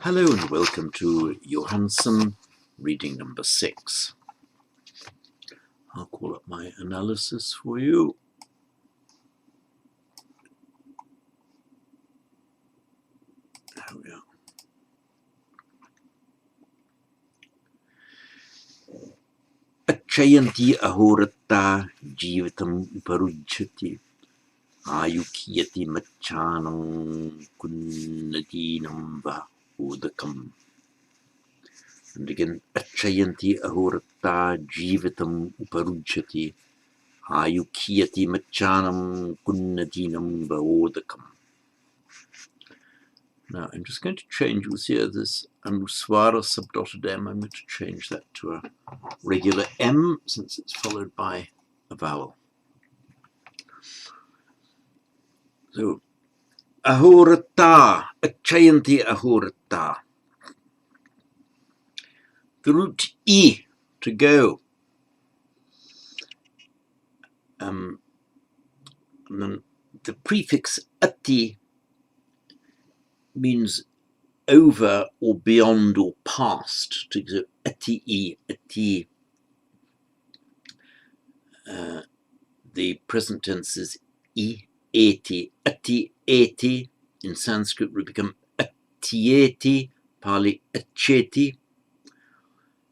Hello and welcome to Johansson Reading number 6. I'll call up my analysis for you. There we are. Acchayanti ahorata jivatam uparujjati ayukyati machanam kunnatinam va udakam. And again, acchayanti ahorata jivatam uparujjati ayukyati machanam kunnatinam va udakam. Now I'm just going to change, you'll see this anuswara subdotted M, I'm going to change that to a regular M since it's followed by a vowel. So, ahorata, acchayanti ahorata. The root E, to go. And then the prefix ati means over or beyond or past. So ati, ati. The present tense is I, eti. Ati, eti. In Sanskrit would become atieti, Pali acheti,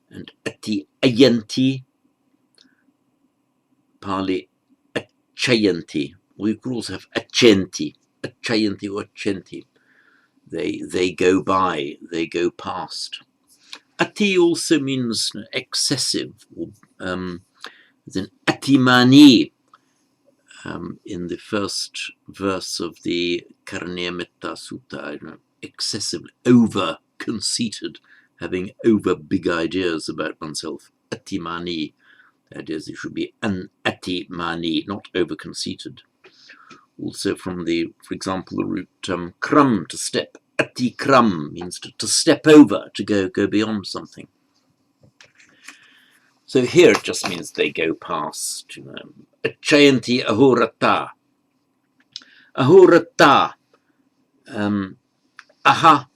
and ati ayanti, Pali acchayanti. We could also have acchenti, acchayanti or acchenti. They go by, they go past. Ati also means excessive, or then atimani, in the first verse of the Karaniya Metta Sutta, excessive, over conceited, having over big ideas about oneself. Atimani, that is, it should be an atimani, not over conceited. Also from the, for example, the root kram, to step. Ati kram means to step over, to go beyond something. So here it just means they go past. Acchayanti ahorata. Ahorata. Aha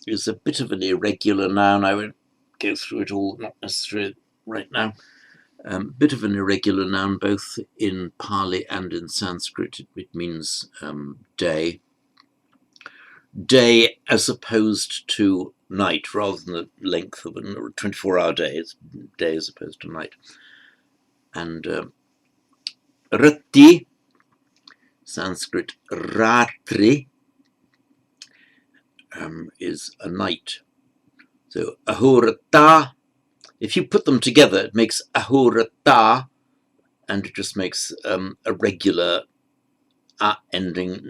is a bit of an irregular noun. I won't go through it all, not necessarily right now. Bit of an irregular noun, both in Pali and in Sanskrit. It means day. Day as opposed to night, rather than the length of a 24-hour day. It's day as opposed to night. And rati, Sanskrit ratri, is a night. So ahorata, if you put them together, it makes ahorata, and it just makes a regular ending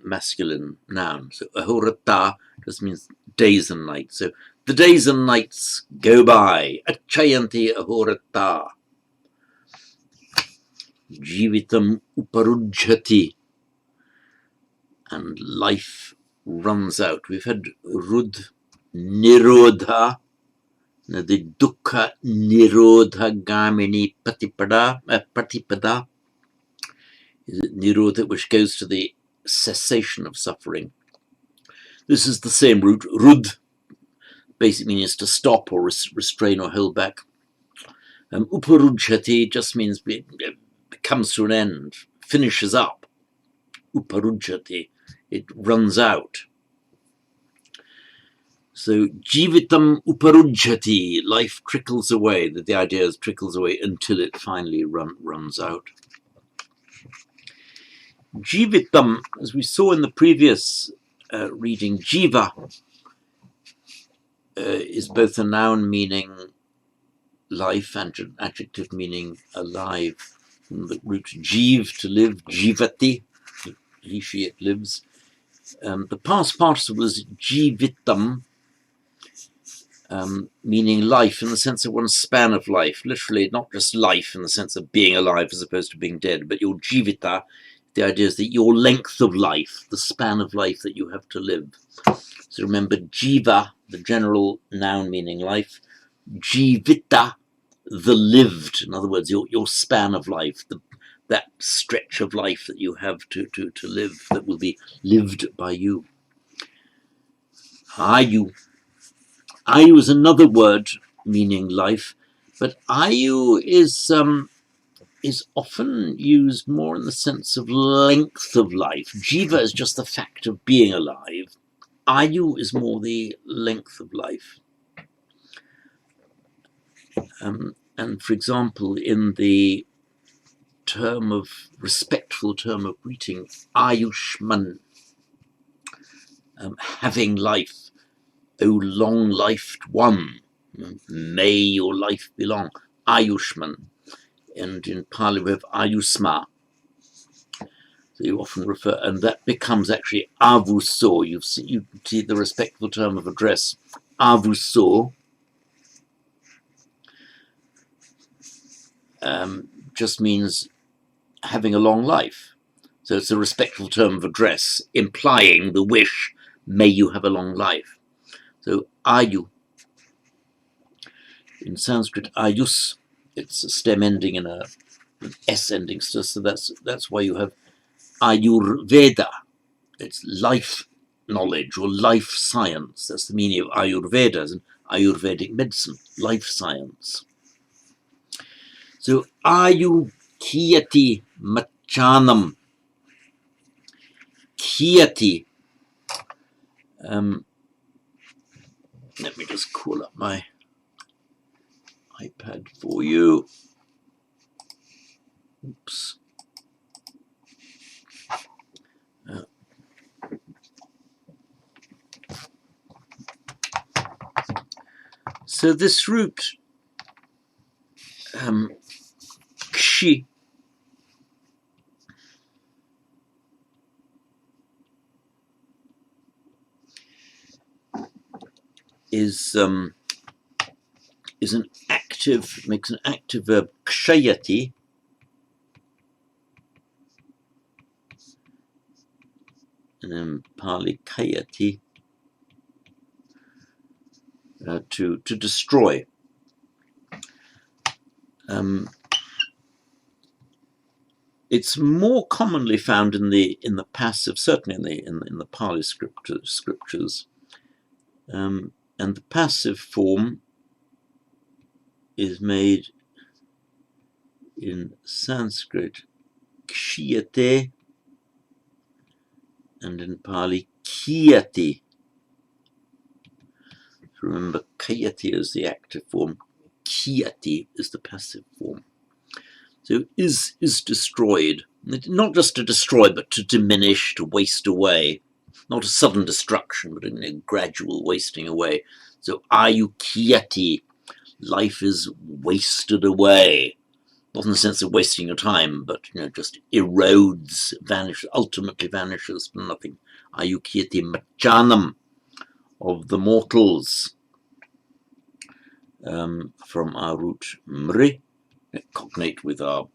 masculine noun. So ahorata just means days and nights. So the days and nights go by. Acchayanti ahorata. Jivitam uparujjati. And life runs out. We've had rud nirodha. Now the dukkha nirodha gamini patipada. Is it nirodha, which goes to the cessation of suffering. This is the same root. Rud basically means to stop or restrain or hold back. Uparujjati just means it comes to an end, finishes up. Uparujjati, it runs out. So jivitam uparujjati, life trickles away. The idea is trickles away until it finally runs out. Jivitam, as we saw in the previous reading, jiva is both a noun meaning life and an adjective meaning alive. From the root jiv, to live, jivati, he, she, it lives. The past participle is jivitam, meaning life in the sense of one's span of life. Literally, not just life in the sense of being alive as opposed to being dead, but your jivita. The idea is that your length of life, the span of life that you have to live. So remember, jiva, the general noun meaning life, jivita, the lived. In other words, your span of life, that stretch of life that you have to live, that will be lived by you. Ayu. Ayu is another word meaning life, but ayu is often used more in the sense of length of life. Jiva is just the fact of being alive. Ayu is more the length of life. And for example, in the respectful term of greeting, Ayushman, having life, O long-lifed one, may your life be long, Ayushman. And in Pali we have Ayusma. So you often refer, and that becomes actually Avuso. You see the respectful term of address, Avuso, just means having a long life. So it's a respectful term of address, implying the wish, may you have a long life. So Ayu, in Sanskrit, Ayus, it's a stem ending in an S ending, so that's why you have Ayurveda. It's life knowledge or life science. That's the meaning of Ayurveda, as an Ayurvedic medicine, life science. So Ayu Kiyati Machanam. Kiyati. Let me just call up my iPad for you. Oops. So this root, kshi, is an active, makes an active verb, kshayati, and then Pali kayati, to destroy. It's more commonly found in the passive, certainly in the Pali scriptures, and the passive form is made in Sanskrit kshiyate, and in Pali kiyati. Remember, kayati is the active form, kiyati is the passive form. So is destroyed, not just to destroy, but to diminish, to waste away. Not a sudden destruction, but a gradual wasting away. So ayukiyati, life is wasted away. Not in the sense of wasting your time, but just erodes, vanishes, ultimately vanishes from nothing. Ayukiyati machanam, of the mortals, from our root mri, cognate with our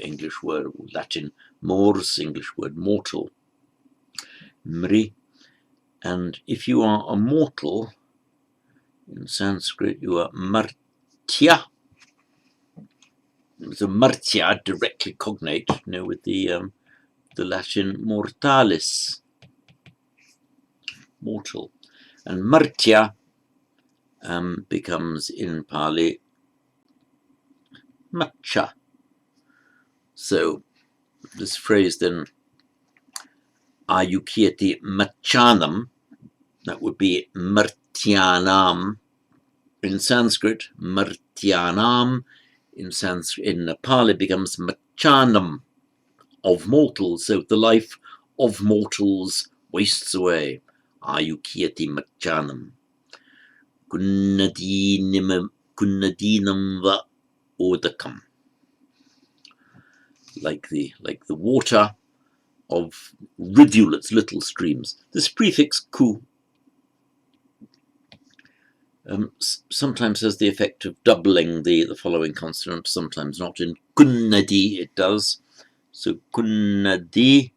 English word, Latin mors, English word mortal, mri. And if you are a mortal, in Sanskrit you are martya. So martya directly cognate, with the Latin mortalis, mortal, and martya becomes in Pali macha. So this phrase then, ayukiyati machanam, that would be martyanam in Sanskrit, martyanam in Pali becomes machanam, of mortals. So the life of mortals wastes away. Ayukiyati machanam. Kunnadinam va odakam. Like the water of rivulets, little streams. This prefix ku sometimes has the effect of doubling the following consonant, sometimes not. In kunnadi it does. So kunnadi,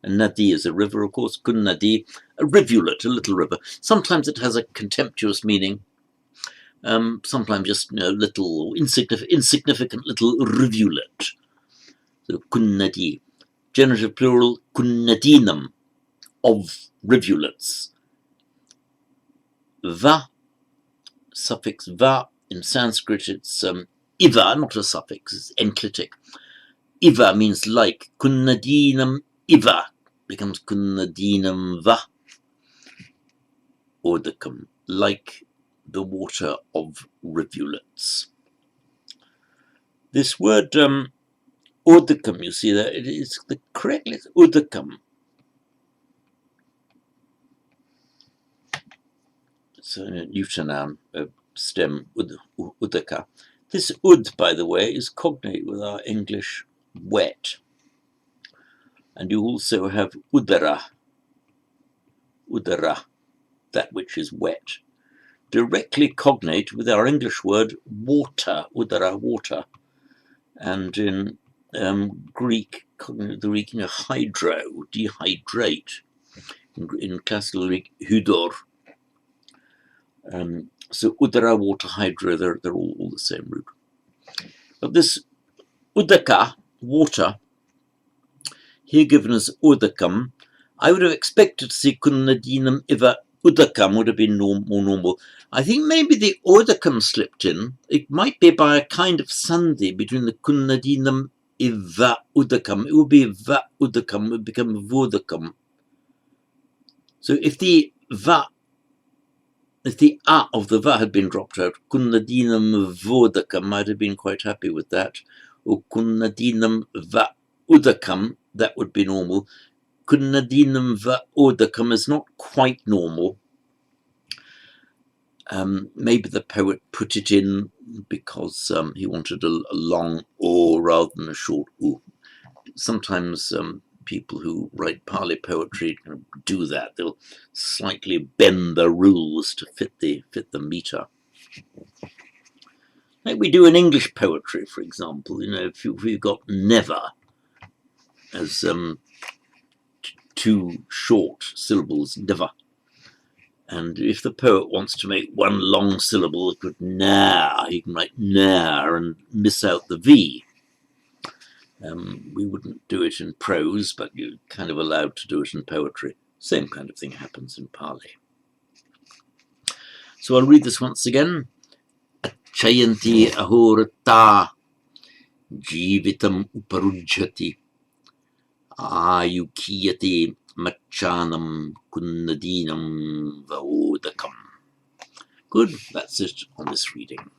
and nadi is a river, of course. Kunnadi, a rivulet, a little river. Sometimes it has a contemptuous meaning. Sometimes just little insignificant little rivulet. So kunnadi, genitive plural, kunnadinam, of rivulets. va, suffix va. In Sanskrit, it's iva, not a suffix, it's enclitic. Iva means like. Kunnadinam iva becomes kunnadinam va. Odakam, like the water of rivulets. This word odakam, you see that it is the correct letter, odakam. It's a neuter noun, stem, udaka. This ud, by the way, is cognate with our English wet. And you also have udara, that which is wet. Directly cognate with our English word water, udara, water. And in Greek, the Greek, hydro, dehydrate. In classical Greek, hydor. So udara, water, hydro, they're all the same root. But this udaka, water, here given as udakam, I would have expected to see kunnadinam iva udakam would have been more normal. I think maybe the udakam slipped in. It might be by a kind of sandhi between the kunnadinam iva udakam. It would be va udakam, it would become vodakam. So if the a of the va had been dropped out, kunnadinam vodakam, might have been quite happy with that. Or kunnadinam va udakam, that would be normal. Kunnadinam va udakam is not quite normal. Maybe the poet put it in because he wanted a long o rather than a short u. Sometimes people who write Pali poetry do that. They'll slightly bend the rules to fit the meter. Like we do in English poetry, for example. If we've got never as two short syllables, never. And if the poet wants to make one long syllable, it would nah, he can write nah and miss out the V. We wouldn't do it in prose, but you're kind of allowed to do it in poetry. Same kind of thing happens in Pali. So I'll read this once again. Chayanti ahorata jivitam uparujhati ayukiyati machanam kunnadinam vaodakam. Good, that's it on this reading.